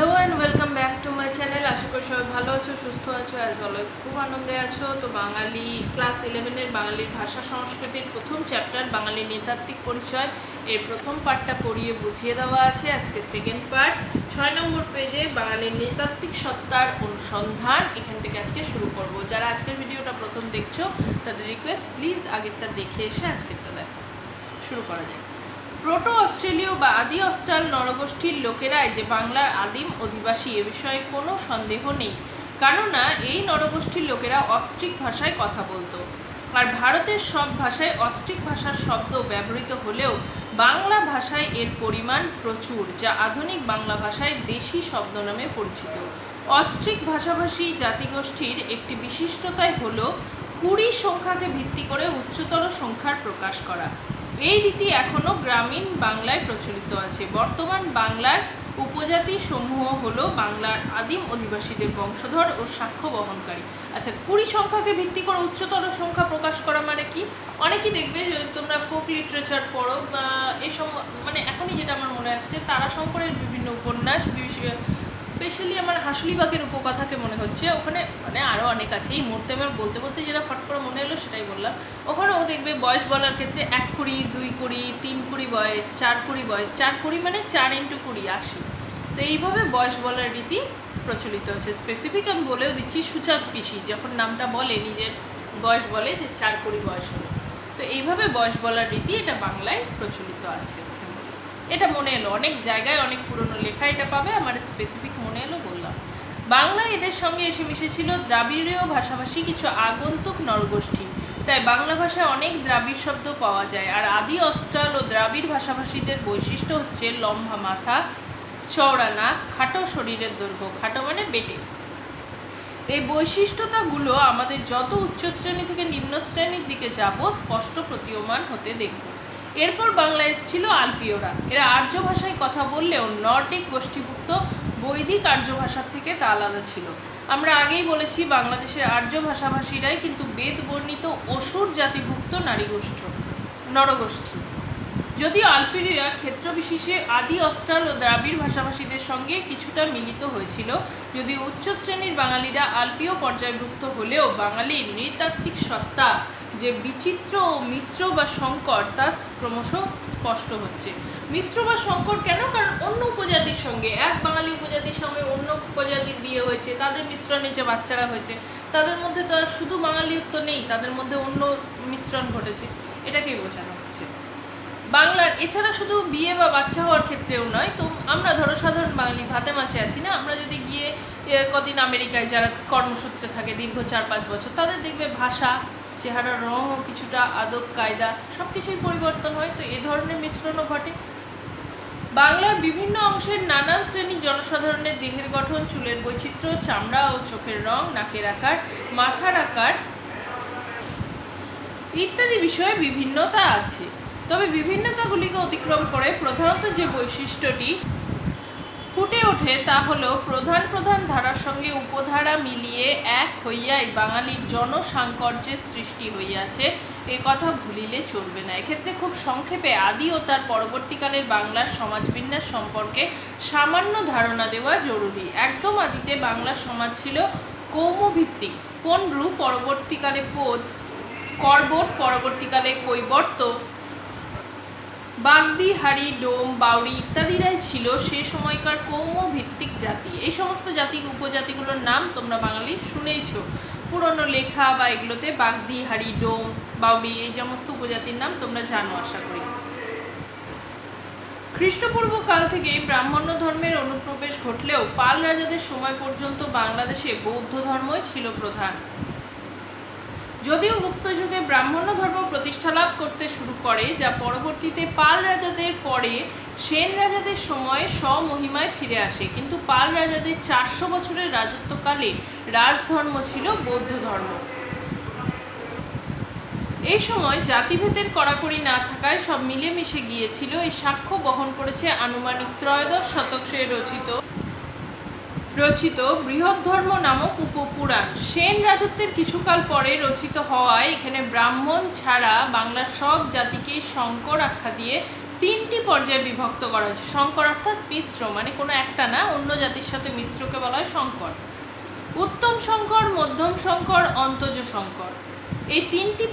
Hello and welcome back to my channel. আশা করি সবাই ভালো আছো, সুস্থ আছো, অ্যাজ অলওয়েজ খুব আনন্দে আছো। তো বাঙালি ক্লাস 11-এর বাঙালির ভাষা সংস্কৃতির প্রথম চ্যাপ্টার বাঙালি নৃতাত্ত্বিক পরিচয় এর প্রথম পার্টটা পড়িয়ে বুঝিয়ে দেওয়া আছে। আজকে সেকেন্ড পার্ট 6 নম্বর পেজে বাঙালির নৃতাত্ত্বিক সত্তার অনুসন্ধান, এখান থেকে আজকে শুরু করব। যারা আজকের ভিডিওটা প্রথম দেখছো তাদের রিকোয়েস্ট, প্লিজ আগেরটা দেখে এসে আজকেরটা দেখো। শুরু করা যায়। প্রোটো অস্ট্রেলীয় বা আদি অস্ট্রাল নরগোষ্ঠীর লোকেরাই যে বাংলার আদিম অধিবাসী এ বিষয়ে কোনো সন্দেহ নেই, কেননা এই নরগোষ্ঠীর লোকেরা অস্ট্রিক ভাষায় কথা বলতো। আর ভারতের সব ভাষায় অস্ট্রিক ভাষার শব্দ ব্যবহৃত হলেও বাংলা ভাষায় এর পরিমাণ প্রচুর, যা আধুনিক বাংলা ভাষায় দেশি শব্দ নামে পরিচিত। অস্ট্রিক ভাষাভাষী জাতিগোষ্ঠীর একটি বিশিষ্টতাই হলো 20 সংখ্যাকে ভিত্তি করে উচ্চতর সংখ্যার প্রকাশ করা। এই রীতি এখনও গ্রামীণ বাংলায় প্রচলিত আছে। বর্তমান বাংলার উপজাতি সমূহ হলো বাংলার আদিম অধিবাসীদের বংশধর ও সাক্ষ্য বহনকারী। আচ্ছা, 20 সংখ্যাকে ভিত্তি করে উচ্চতর সংখ্যা প্রকাশ করা মানে কি? অনেকেই দেখবে যদি তোমরা ফোক লিটারেচার পড়ো বা এই মানে এখনই যেটা আমার মনে আসছে, তারাশঙ্করের বিভিন্ন উপন্যাস, স্পেশালি আমার হাসলিবাগের উপকথাকে মনে হচ্ছে, ওখানে মানে আরও অনেক আছে, এই মুহূর্তে আমার বলতে বলতে যেটা ফট করে মনে এলো সেটাই বললাম। ওখানেও দেখবে বয়স বলার ক্ষেত্রে 1 কুড়ি, 2 কুড়ি, 3 কুড়ি বয়স, 4 কুড়ি বয়স, 4 কুড়ি মানে 4 × 20 80। তো এইভাবে বয়স বলার রীতি প্রচলিত আছে। স্পেসিফিক আমি বলেও দিচ্ছি, সুচাঁদ পিসি যখন নামটা বলে নিজের বয়স বলে যে 4 কুড়ি বয়স হলো। তো এইভাবে বয়স বলার রীতি এটা বাংলায় প্রচলিত আছে। এটা মনে এলো, অনেক জায়গায় অনেক পুরনো লেখা এটা পাবে, আমার স্পেসিফিক মনে এলো বললাম। বাংলা এদের সঙ্গে এসে মিশেছিল দ্রাবিড়ীয় ভাষাভাষী কিছু আগন্তুক নরগোষ্ঠী, তাই বাংলা ভাষায় অনেক দ্রাবিড় শব্দ পাওয়া যায়। আর আদি অস্ট্রাল ও দ্রাবিড় ভাষাভাষীদের বৈশিষ্ট্য হচ্ছে লম্বা মাথা, চওড়া নাক, খাটো শরীরের দৈর্ঘ্য, খাটো মানে বেটে। এই বৈশিষ্ট্যতাগুলো আমাদের যত উচ্চ শ্রেণী থেকে নিম্ন শ্রেণীর দিকে যাব স্পষ্ট প্রতীয়মান হতে দেখব। এরপর বাংলা এসেছিল আলপীয়রা। এরা আর্য ভাষায় কথা বললেও নর্ডিক গোষ্ঠীভুক্ত বৈদিক আর্য ভাষার থেকে তা আলাদা ছিল। আমরা আগেই বলেছি বাংলাদেশের আর্য ভাষাভাষীরাই কিন্তু বেদ বর্ণিত অসুর জাতিভুক্ত নরগোষ্ঠী। যদিও আলপীয়রা ক্ষেত্রবিশেষে আদি অস্ট্রাল ও দ্রাবিড় ভাষাভাষীদের সঙ্গে কিছুটা মিলিত হয়েছিল, যদিও উচ্চ শ্রেণীর বাঙালিরা আলপীয় পর্যায়ভুক্ত হলেও বাঙালির নৃতাত্ত্বিক সত্তা যে বিচিত্র ও মিশ্র বা সংকর তা ক্রমশ স্পষ্ট হচ্ছে। মিশ্র বা সংকর কেন? কারণ অন্য উপজাতির সঙ্গে, এক বাঙালি উপজাতির সঙ্গে অন্য উপজাতির বিয়ে হয়েছে, তাদের মিশ্রণে যে বাচ্চারা হয়েছে, তাদের মধ্যে তো আর শুধু বাঙালিত্ব নেই, তাদের মধ্যে অন্য মিশ্রণ ঘটেছে, এটাকেই বোঝানো হচ্ছে। বাংলার এছাড়া শুধু বিয়ে বা বাচ্চা হওয়ার ক্ষেত্রেও নয়, তো আমরা ধরো সাধারণ বাঙালি ভাতে মাছে আছি না, আমরা যদি গিয়ে কদিন আমেরিকায় যারা কর্মসূত্রে থাকে দীর্ঘ 4-5 বছর, তাদের দেখবে ভাষা, চেহারার রঙও কিছুটা, আদব কায়দা সব কিছুই পরিবর্তন হয়। তো এ ধরনের মিশ্রণও ঘটে। বাংলার বিভিন্ন অংশের নানান শ্রেণীর জনসাধারণের দেহের গঠন, চুলের বৈচিত্র্য, চামড়া ও চোখের রং, নাকের আকার, মাথার আকার ইত্যাদি বিষয়ে বিভিন্নতা আছে। তবে বিভিন্নতাগুলিকে অতিক্রম করে প্রধানত যে বৈশিষ্ট্যটি ফুটে ওঠে তা হলো প্রধান প্রধান ধারার সঙ্গে উপধারা মিলিয়ে এক হইয়াই বাঙালির জনসাংকর্যের সৃষ্টি হইয়াছে, এ কথা ভুলিলে চলবে না। এক্ষেত্রে খুব সংক্ষেপে আদি ও তার পরবর্তীকালের বাংলার সমাজবিন্যাস সম্পর্কে সামান্য ধারণা দেওয়া জরুরি। একদম আদিতে বাংলার সমাজ ছিল কৌমভিত্তিক। পণ্ড্রু, পরবর্তীকালে পোদ, কর্বট, পরবর্তীকালে কৈবর্ত, বাগদি, হাড়ি, ডোম, বাউরি ইত্যাদিরাই ছিল সে সময়কার কৌমভিত্তিক জাতি। এই সমস্ত জাতি উপজাতিগুলোর নাম তোমরা বাঙালি শুনেইছ, পুরনো লেখা বা এগুলোতে বাগদি, হাড়ি, ডোম, বাউরি এই সমস্ত উপজাতির নাম তোমরা জানো আশা করি। খ্রিস্টপূর্ব কাল থেকে ব্রাহ্মণ্য ধর্মের অনুপ্রবেশ ঘটলেও পাল রাজাদের সময় পর্যন্ত বাংলাদেশে বৌদ্ধ ধর্মই ছিল প্রধান। যদিও গুপ্ত যুগে ব্রাহ্মণ্য ধর্ম প্রতিষ্ঠা লাভ করতে শুরু করে, যা পরবর্তীতে পাল রাজাদের পরে সেন রাজাদের সময় স্বমহিমায় ফিরে আসে, কিন্তু পাল রাজাদের 400 বছরের রাজত্বকালে রাজধর্ম ছিল বৌদ্ধ ধর্ম। এই সময় জাতিভেদের কড়াকড়ি না থাকায় সব মিলেমিশে গিয়েছিল। এই সাক্ষ্য বহন করেছে আনুমানিক 13 শতকে রচিত বৃহদ্ধর্ম নামক উপপুরাণ। সেন রাজত্বের কিছুকাল পরে রচিত হওয়ায় এখানে ব্রাহ্মণ ছাড়া বাংলার সব জাতিকেই শঙ্কর আখ্যা দিয়ে তিনটি পর্যায়ে বিভক্ত করা হয়েছে। সংকর অর্থাৎ মিশ্র, মানে কোনো একটা না, অন্য জাতির সাথে মিশ্রকে বলা হয় সংকর। উত্তম সংকর, মধ্যম সংকর, অন্তজ সংকর, এই তিনটি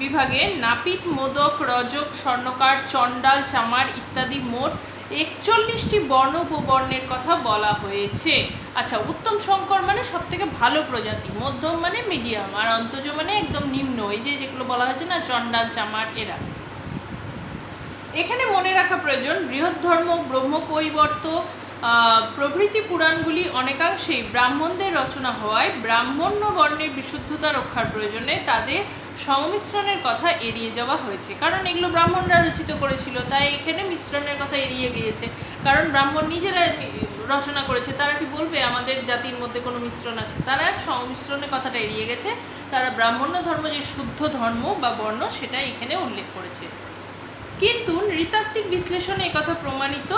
বিভাগে নাপিত, মোদক, রজক, স্বর্ণকার, চণ্ডাল, চামার ইত্যাদি মোট 41টি বর্ণ উপবর্ণের কথা বলা হয়েছে। আচ্ছা, উত্তম সংকর মানে সব থেকে ভালো প্রজাতি, মধ্যম মানে মিডিয়াম, আর অন্তজ মানে একদম নিম্ন, এই যেগুলো বলা হয়েছে না, চণ্ডাল, চামার, এরা। এখানে মনে রাখা প্রয়োজন, বৃহদ্ধর্ম, ব্রহ্মকৈবর্ত প্রভৃতি পুরাণগুলি অনেকাংশেই ব্রাহ্মণদের রচনা হওয়ায় ব্রাহ্মণ্য বর্ণের বিশুদ্ধতা রক্ষার প্রয়োজনে তাদের সংমিশ্রণের কথা এড়িয়ে যাওয়া হয়েছে। কারণ এগুলো ব্রাহ্মণরা রচিত করেছিল, তাই এখানে মিশ্রণের কথা এড়িয়ে গিয়েছে। কারণ ব্রাহ্মণ নিজেরা রচনা করেছে, তারা কি বলবে আমাদের জাতির মধ্যে কোনো মিশ্রণ আছে? তারা সংমিশ্রণের কথাটা এড়িয়ে গেছে। তারা ব্রাহ্মণ্য ধর্ম যে শুদ্ধ ধর্ম বা বর্ণ, সেটা এখানে উল্লেখ করেছে। কিন্তু নৃতাত্ত্বিক বিশ্লেষণে একথা প্রমাণিত,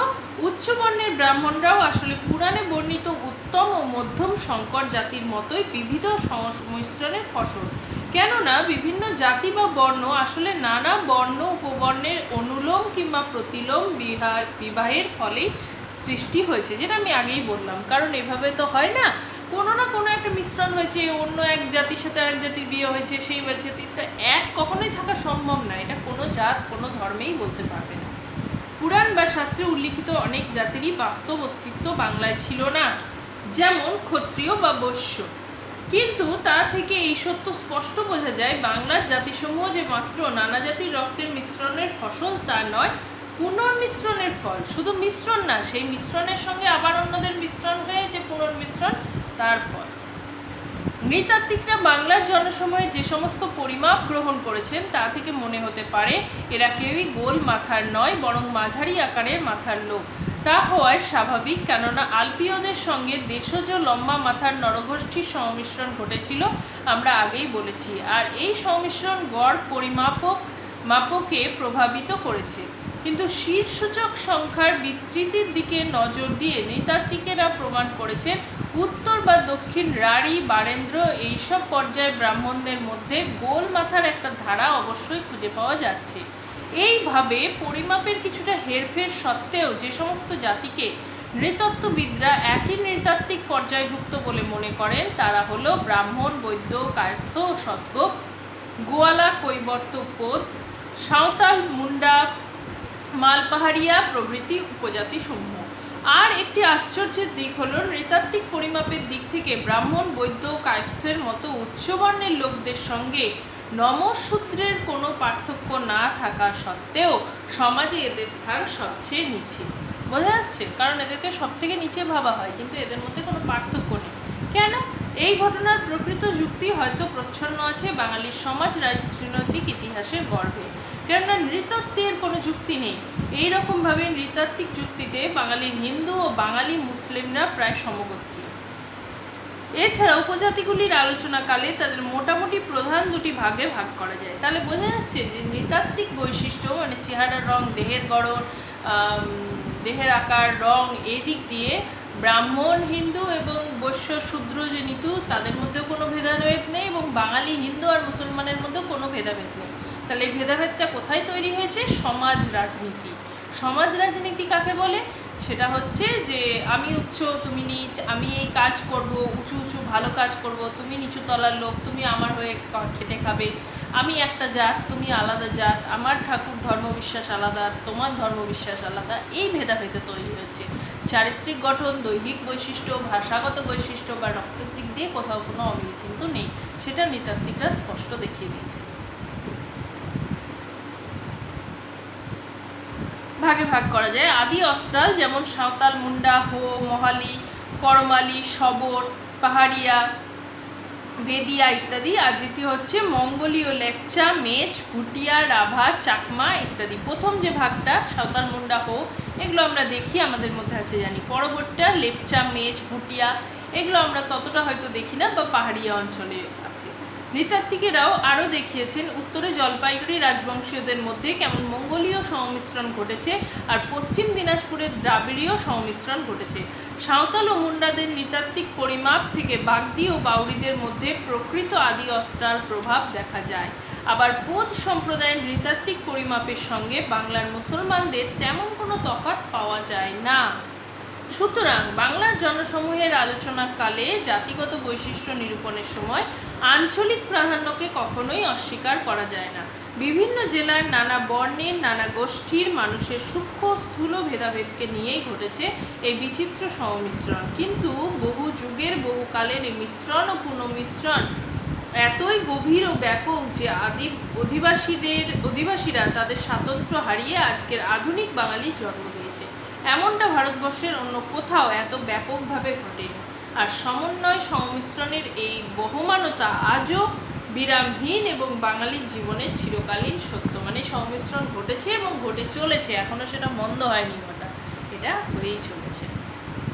উচ্চবর্ণের ব্রাহ্মণরাও আসলে পুরাণে বর্ণিত উত্তম ও মধ্যম সংকর জাতির মতোই বিবিধ সংমিশ্রণের ফসল। কেননা বিভিন্ন জাতি বা বর্ণ আসলে নানা বর্ণ উপবর্ণের অনুলোম কিংবা প্রতিলোম বিবাহের ফলেই সৃষ্টি হয়েছে, যেটা আমি আগেই বললাম। কারণ এভাবে তো হয় না, কোনো না কোনো একটা মিশ্রণ হয়েছে, অন্য এক জাতির সাথে আরেক জাতির বিয়ে হয়েছে, সেই জাতিটা এক কখনোই থাকা সম্ভব না, এটা কোনো জাত কোনো ধর্মেই বলতে পারবে না। পুরাণ বা শাস্ত্রে উল্লিখিত অনেক জাতিরই বাস্তব অস্তিত্ব বাংলায় ছিল না, যেমন ক্ষত্রিয় বা বৈশ্য। কিন্তু তা থেকে এই সত্য স্পষ্ট বোঝা যায়, বাংলার জাতিসমূহ যে মাত্র নানা জাতির রক্তের মিশ্রণের ফসল তা নয়, পুনর্মিশ্রণের ফল। শুধু মিশ্রণ না, সেই মিশ্রণের সঙ্গে আবার অন্যদের মিশ্রণ হয়ে যে পুনর্মিশ্রণ, তারপর নৃতাত্ত্বিকরা বাংলার জনসময়ে যে সমস্ত পরিমাপ গ্রহণ করেছেন তা থেকে মনে হতে পারে এরা কেউই গোল মাথার নয়, বরং মাঝারি আকারের মাথার লোক। তা হওয়ায় স্বাভাবিক, কেননা আলপীয়দের সঙ্গে দেশজ লম্বা মাথার নরগোষ্ঠীর সংমিশ্রণ ঘটেছিল, আমরা আগেই বলেছি। আর এই সংমিশ্রণ গড় মাপকে প্রভাবিত করেছে। কিন্তু শীর্ষসূচক সংখ্যার বিস্তৃতির দিকে নজর দিয়ে নৃতাত্ত্বিকেরা প্রমাণ করেছেন উত্তর বা দক্ষিণ রাঢ়ী, বারেন্দ্র এইসব পর্যায়ের ব্রাহ্মণদের মধ্যে গোল মাথার একটা ধারা অবশ্যই খুঁজে পাওয়া যাচ্ছে। এইভাবে পরিমাপের কিছুটা হেরফের সত্ত্বেও যে সমস্ত জাতিকে নৃতত্ত্ববিদরা একই নৃতাত্ত্বিক পর্যায়ভুক্ত বলে মনে করেন তারা হলো ব্রাহ্মণ, বৈদ্য, কায়স্থ ও সদ্য, গোয়ালা, কৈবর্ত, পোদ, সাঁওতাল, মুন্ডা, মালপাহাড়িয়া প্রভৃতি উপজাতি সমূহ। আর একটি আশ্চর্যের দিক হলো, নৃতাত্ত্বিক পরিমাপের দিক থেকে ব্রাহ্মণ, বৈদ্য, কায়স্থের মতো উচ্চবর্ণের লোকদের সঙ্গে নমশূদ্রের কোনো পার্থক্য না থাকা সত্ত্বেও সমাজে এদের স্থান সবচেয়ে নিচে। বোঝা যাচ্ছে? কারণ এদেরকে সব থেকে নিচে ভাবা হয়, কিন্তু এদের মধ্যে কোনো পার্থক্য নেই। কেন? এই ঘটনার প্রকৃত যুক্তি হয়তো প্রচ্ছন্ন আছে বাঙালির সমাজ রাজনৈতিক ইতিহাসের গর্ভে। কেননা নৃতত্ত্বের কোনো যুক্তি নেই। এইরকমভাবে নৃতাত্ত্বিক যুক্তিতে বাঙালির হিন্দু ও বাঙালি মুসলিমরা প্রায় সমগোত্রী। এছাড়া উপজাতিগুলির আলোচনাকালে তাদের মোটামুটি প্রধান দুটি ভাগে ভাগ করা যায়। তাহলে বোঝা যাচ্ছে যে নৃতাত্ত্বিক বৈশিষ্ট্য মানে চেহারার রং, দেহের গড়ন, দেহের আকার, রং, এই দিক দিয়ে ব্রাহ্মণ, হিন্দু এবং বৈশ্য, শূদ্র যে নিতু, তাদের মধ্যেও কোনো ভেদাভেদ নেই, এবং বাঙালি, হিন্দু আর মুসলমানের মধ্যেও কোনো ভেদাভেদ নেই। তাহলে এই ভেদাভেদটা কোথায় তৈরি হয়েছে? সমাজ রাজনীতি। সমাজ রাজনীতি কাকে বলে? সেটা হচ্ছে যে আমি উচ্চ, তুমি নিচ, আমি এই কাজ করব, উঁচু উঁচু ভালো কাজ করব, তুমি নিচু তলার লোক, তুমি আমার হয়ে খেটে খাবে, আমি একটা জাত, তুমি আলাদা জাত, আমার ঠাকুর ধর্মবিশ্বাস আলাদা, তোমার ধর্মবিশ্বাস আলাদা, এই ভেদাভেদে তৈরি হয়েছে। চারিত্রিক গঠন, দৈহিক বৈশিষ্ট্য, ভাষাগত বৈশিষ্ট্য বা রক্তের দিক দিয়ে কোথাও কোনো অমিল কিন্তু নেই, সেটা নৃতাত্ত্বিকরা স্পষ্ট দেখিয়ে দিয়েছে। ভাগে ভাগ করা যায়। আদি অস্ত্রাল যেমন সাঁওতাল, মুন্ডা, হো, মহালি, করমালি, শবর, পাহাড়িয়া, বেদিয়া ইত্যাদি। আর দ্বিতীয় হচ্ছে মঙ্গোলীয়, লেপচা, মেচ, ভুটিয়া, রাভা, চাকমা ইত্যাদি। প্রথম যে ভাগটা সাঁওতাল, মুন্ডা, হো, এগুলো আমরা দেখি, আমাদের মধ্যে আছে জানি। পরবর্তীটা লেপচা, মেচ, ভুটিয়া, এগুলো আমরা ততটা হয়তো দেখি না বা পাহাড়িয়া অঞ্চলে আছে। নৃতাত্ত্বিকেরাও আরও দেখিয়েছেন উত্তরে জলপাইগুড়ি রাজবংশীয়দের মধ্যে কেমন মঙ্গোলীয় সংমিশ্রণ ঘটেছে, আর পশ্চিম দিনাজপুরের দ্রাবিড়ীয় সংমিশ্রণ ঘটেছে। সাঁওতাল ও মুন্ডাদের নৃতাত্ত্বিক পরিমাপ থেকে বাগদি ও বাউরিদের মধ্যে প্রকৃত আদি অস্ত্রাল প্রভাব দেখা যায়। আবার পোদ সম্প্রদায়ের নৃতাত্ত্বিক পরিমাপের সঙ্গে বাংলার মুসলমানদের তেমন কোনো তফাৎ পাওয়া যায় না। সুতরাং বাংলার জনসমূহের আলোচনাকালে জাতিগত বৈশিষ্ট্য নিরূপণের সময় আঞ্চলিক প্রাধান্যকে কখনোই অস্বীকার করা যায় না। বিভিন্ন জেলার নানা বর্ণের নানা গোষ্ঠীর মানুষের সূক্ষ্ম স্থূল ভেদাভেদকে নিয়েই ঘটেছে এই বিচিত্র সংমিশ্রণ, কিন্তু বহু যুগের বহু কালের এই মিশ্রণ ও পুনঃমিশ্রণ এতই গভীর ও ব্যাপক যে অধিবাসীরা তাদের স্বাতন্ত্র্য হারিয়ে আজকের আধুনিক বাঙালির জন্ম দিয়েছে। এমনটা ভারতবর্ষের অন্য কোথাও এত ব্যাপকভাবে ঘটেনি। আর সমন্বয় সংমিশ্রণের এই বহমানতা আজও বিরামহীন এবং বাঙালির জীবনের চিরকালীন সত্য। মানে সংমিশ্রণ ঘটেছে এবং ঘটে চলেছে, এখনও সেটা বন্ধ হয়নি, এটা হয়েই চলেছে।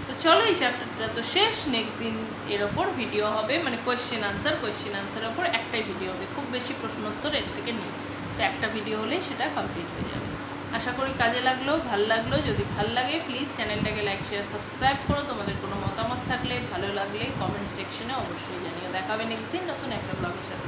তো চলো, এই চ্যাপ্টারটা তো শেষ। নেক্সট দিন এর ওপর ভিডিও হবে, মানে কোয়েশ্চেন আনসারের ওপর একটাই ভিডিও হবে, খুব বেশি প্রশ্নোত্তর এর থেকে নেই। তো একটা ভিডিও হলেই সেটা কমপ্লিট হয়ে যাবে। আশা করি কাজে লাগলো, ভালো লাগলো। যদি ভালো লাগে প্লিজ চ্যানেলটাকে লাইক শেয়ার সাবস্ক্রাইব করো। তোমাদের কোনো মতামত থাকলে, ভালো লাগলে কমেন্ট সেকশনে অবশ্যই জানিও। দেখা হবে নেক্সট দিন নতুন একটা ব্লগের সাথে।